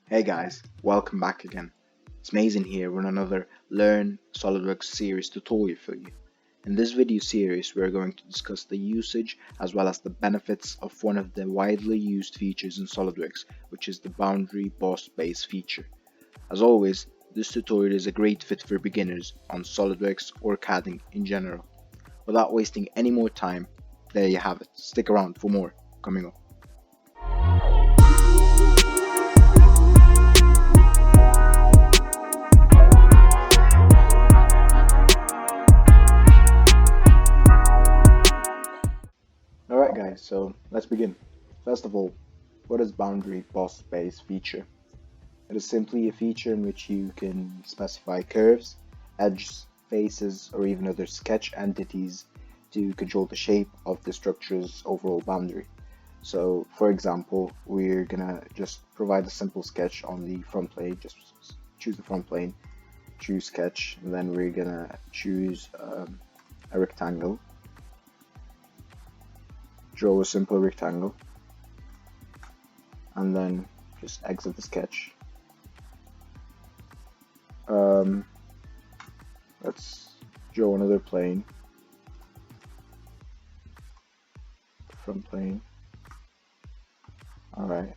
Hey guys, welcome back again. It's Mason here with another Learn SolidWorks series tutorial for you. In this video series, we're going to discuss the usage as well as the benefits of one of the widely used features in SolidWorks, which is the boundary boss base feature. As always, this tutorial is a great fit for beginners on SolidWorks or CADing in general. Without wasting any more time, there you have it. Stick around for more coming up. Alright guys, so let's begin. First of all, what is boundary boss base feature? It is simply a feature in which you can specify curves, edges, faces, or even other sketch entities to control the shape of the structure's overall boundary. So for example, we're gonna just provide a simple sketch on the front plane, just choose the front plane, choose sketch, and then we're gonna choose a rectangle. Draw a simple rectangle and then just exit the sketch. Let's draw another plane, front plane. Alright,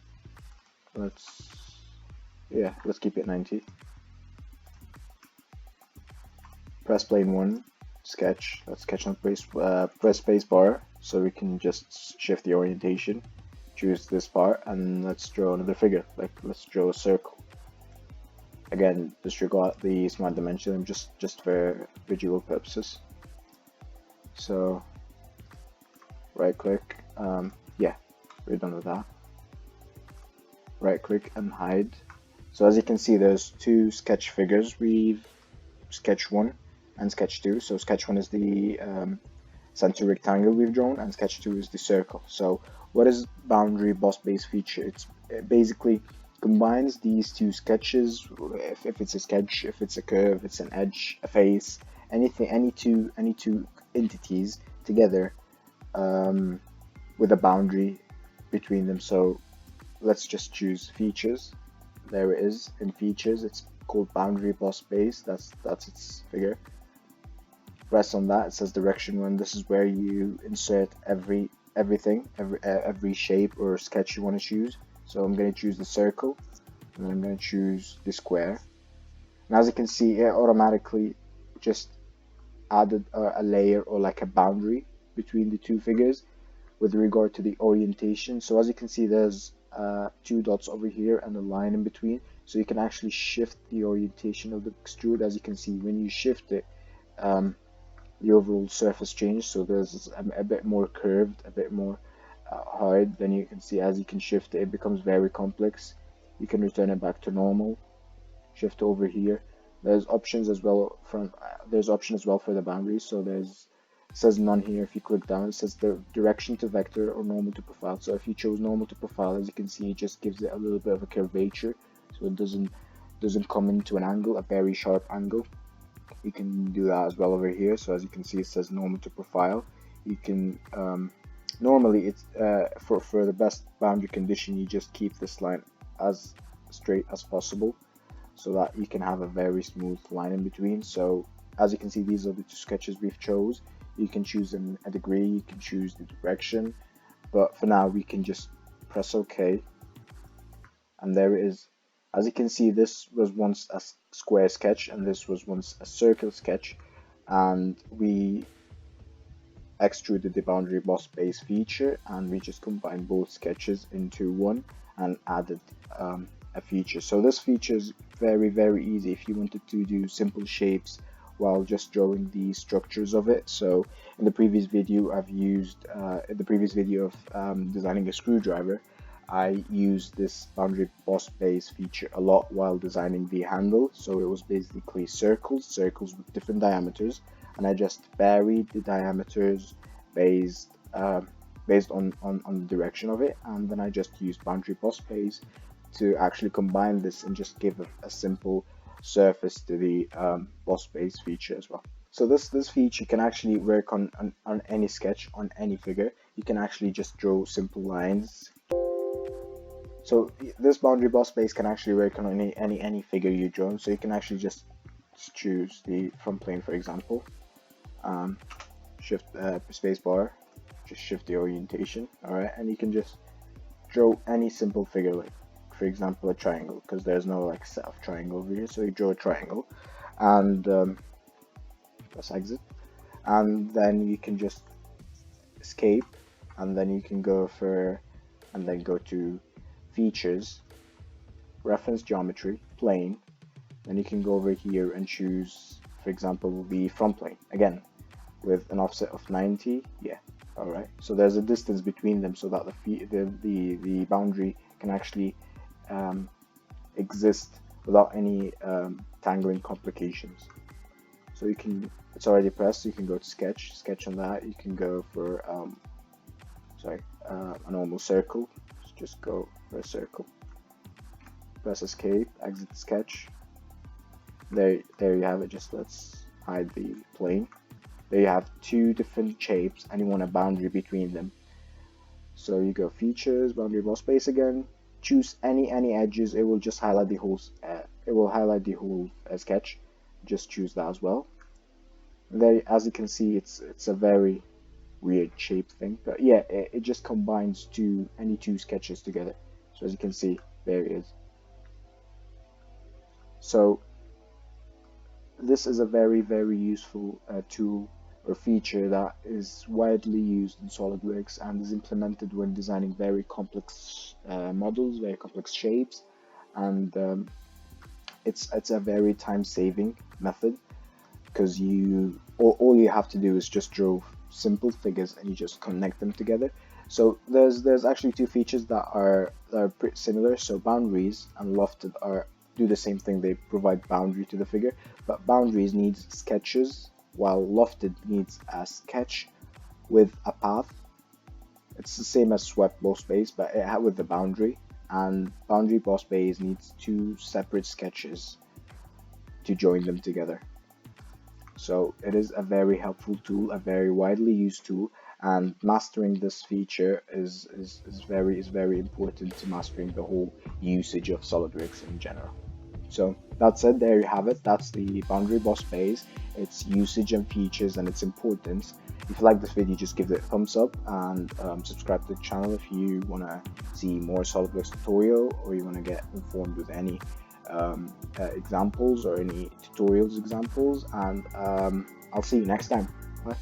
let's keep it 90. Press plane 1, sketch. Let's sketch on press space bar so we can just shift the orientation. Choose this part and let's draw another figure. Like let's draw a circle. Again, disregard the smart dimension just for visual purposes. So right click, we're done with that. Right click and hide. So as you can see, there's two sketch figures. We've sketch 1 and sketch 2. So sketch 1 is the center rectangle we've drawn, and sketch 2 is the circle. So what is boundary boss base feature? It basically combines these two sketches. If it's a sketch, if it's a curve, it's an edge, a face, anything, any two entities together with a boundary between them. So let's just choose features. There it is in features. It's called boundary boss base. That's its figure. Press on that. It says direction 1. This is where you insert every shape or sketch you want to choose. So I'm going to choose the circle, and then I'm going to choose the square. And as you can see, it automatically just added a layer or like a boundary between the two figures with regard to the orientation. So as you can see, there's two dots over here and a line in between. So you can actually shift the orientation of the extrude. As you can see, when you shift it, the overall surface changes. So there's a bit more curved, a bit more hard. Then you can see as you can shift it, it becomes very complex. You can return it back to normal. Shift over here. There's options as well for the boundaries. So it says none here. If you click down, it says the direction to vector or normal to profile. So if you chose normal to profile, as you can see, it just gives it a little bit of a curvature, so it doesn't come into an angle, a very sharp angle. You can do that as well over here. So as you can see, it says normal to profile. You can normally it's for the best boundary condition, you just keep this line as straight as possible so that you can have a very smooth line in between. So as you can see, these are the two sketches we've chose. You can choose a degree, you can choose the direction, but for now we can just press OK, and there it is. As you can see, this was once a square sketch and this was once a circle sketch, and we extruded the boundary boss base feature, and we just combined both sketches into one and added a feature. So this feature is very easy if you wanted to do simple shapes while just drawing the structures of it. So in the previous video of designing a screwdriver, I used this boundary boss base feature a lot while designing the handle. So it was basically circles with different diameters, and I just varied the diameters based on the direction of it, and then I just used boundary boss base to actually combine this and just give a simple surface to the boss base feature as well. So this feature can actually work on any sketch, on any figure. You can actually just draw simple lines. So this boundary boss base can actually work on any figure you draw. So you can actually just choose the front plane, for example. Shift space bar, just shift the orientation. All right, and you can just draw any simple figure, like for example a triangle, because there's no like set of triangle over here. So you draw a triangle, and press exit, and then you can just escape, and then you can go for, and then go to features, reference geometry, plane. Then you can go over here and choose, for example, the front plane again with an offset of 90. Yeah, all right. So there's a distance between them so that the boundary can actually exist without any tangling complications. So you can, it's already pressed. So you can go to sketch on that. You can go for a normal circle. Just go for a circle. Press escape, exit sketch. There you have it. Just let's hide the plane. There you have two different shapes, and you want a boundary between them. So you go features, boundary boss space again. Choose any edges. It will just highlight the whole. It will highlight the whole sketch. Just choose that as well. And there, as you can see, it's a very weird shape thing, but yeah, it just combines any two sketches together. So as you can see, there it is. So this is a very useful tool or feature that is widely used in SolidWorks and is implemented when designing very complex models, very complex shapes, and it's a very time-saving method, because all you have to do is just draw simple figures and you just connect them together. So there's actually two features that are pretty similar. So boundaries and lofted do the same thing. They provide boundary to the figure, but boundaries needs sketches, while lofted needs a sketch with a path. It's the same as swept boss base, but with the boundary. And boundary boss base needs two separate sketches to join them together. So it is a very helpful tool, a very widely used tool, and mastering this feature is very important to mastering the whole usage of SolidWorks in general. So that's it, there you have it. That's the boundary boss base, its usage and features and its importance. If you like this video, just give it a thumbs up, and subscribe to the channel if you want to see more SolidWorks tutorial, or you want to get informed with any examples or any tutorials examples, and I'll see you next time. Bye.